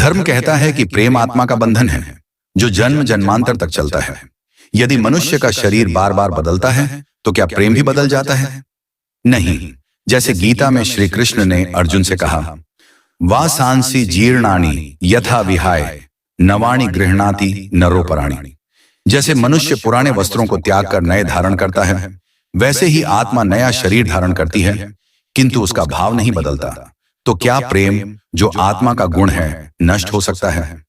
धर्म कहता है कि प्रेम आत्मा का बंधन है जो जन्म जन्मांतर तक चलता है। यदि मनुष्य का शरीर बार बार बदलता है तो क्या प्रेम भी बदल जाता है? नहीं। जैसे गीता में श्री कृष्ण ने अर्जुन से कहा, वासांसी जीर्णानि यथा विहाय नवाणि गृह्णाति नरोपराणि। जैसे मनुष्य पुराने वस्त्रों को त्याग कर नए धारण करता है, वैसे ही आत्मा नया शरीर धारण करती है, किंतु उसका भाव नहीं बदलता। तो क्या प्रेम जो आत्मा का गुण है नष्ट हो सकता है?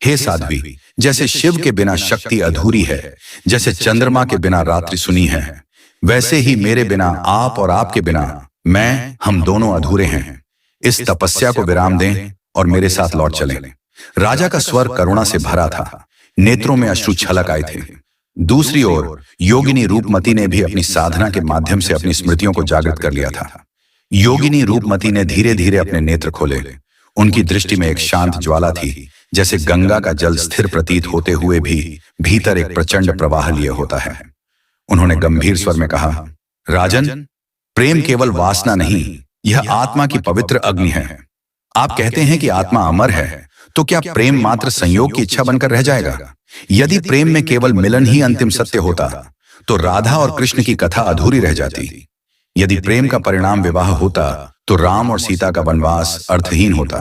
हे साध्वी, जैसे शिव के बिना शक्ति अधूरी है, जैसे चंद्रमा के बिना रात्रि सुनी है, वैसे ही मेरे बिना आप और आपके बिना मैं, हम दोनों अधूरे हैं। इस तपस्या को विराम दें और मेरे साथ लौट चलें। राजा का स्वर करुणा से भरा था, नेत्रों में अश्रु छलक आए थे। दूसरी ओर योगिनी रूपमती ने भी अपनी साधना के माध्यम से अपनी स्मृतियों को जागृत कर लिया था। योगिनी रूपमती ने धीरे धीरे अपने नेत्र खोले। उनकी दृष्टि में एक शांत ज्वाला थी, जैसे गंगा का जल स्थिर प्रतीत होते हुए भी भीतर एक प्रचंड प्रवाह लिए होता है। उन्होंने गंभीर स्वर में कहा, राजन, प्रेम केवल वासना नहीं, यह आत्मा की पवित्र अग्नि है। आप कहते हैं कि आत्मा अमर है, तो क्या प्रेम मात्र संयोग की इच्छा बनकर रह जाएगा? यदि प्रेम में केवल मिलन ही अंतिम सत्य होता तो राधा और कृष्ण की कथा अधूरी रह जाती। यदि प्रेम का परिणाम विवाह होता तो राम और सीता का वनवास अर्थहीन होता।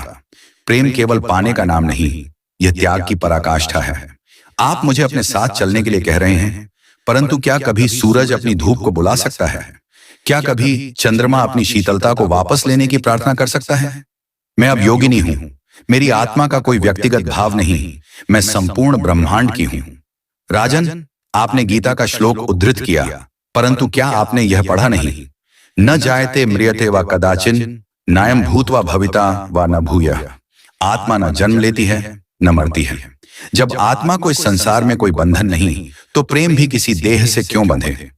प्रेम केवल पाने का नाम नहीं, यह त्याग की पराकाष्ठा है। आप मुझे अपने साथ चलने के लिए कह रहे हैं, परंतु क्या कभी सूरज अपनी धूप को बुला सकता है? क्या कभी चंद्रमा अपनी शीतलता को वापस लेने की प्रार्थना कर सकता है? मैं अब योगिनी हूं। मेरी आत्मा का कोई व्यक्तिगत भाव नहीं, मैं संपूर्ण ब्रह्मांड की हूं। राजन, आपने गीता का श्लोक उद्धृत किया, परंतु क्या आपने यह पढ़ा नहीं? न जायते म्रियते व कदाचिन नायम भूत्वा भविता व न भूयः। आत्मा न जन्म लेती है न मरती है। जब आत्मा को इस संसार में कोई बंधन नहीं, तो प्रेम भी किसी देह से क्यों बंधे?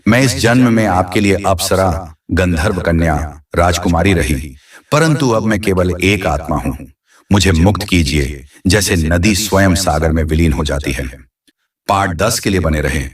मैं इस जन्म में आपके लिए अप्सरा, गंधर्व कन्या, राजकुमारी रही, परंतु अब मैं केवल एक आत्मा हूं। मुझे मुक्त कीजिए, जैसे नदी स्वयं सागर में विलीन हो जाती है। पार्ट 10 के लिए बने रहें।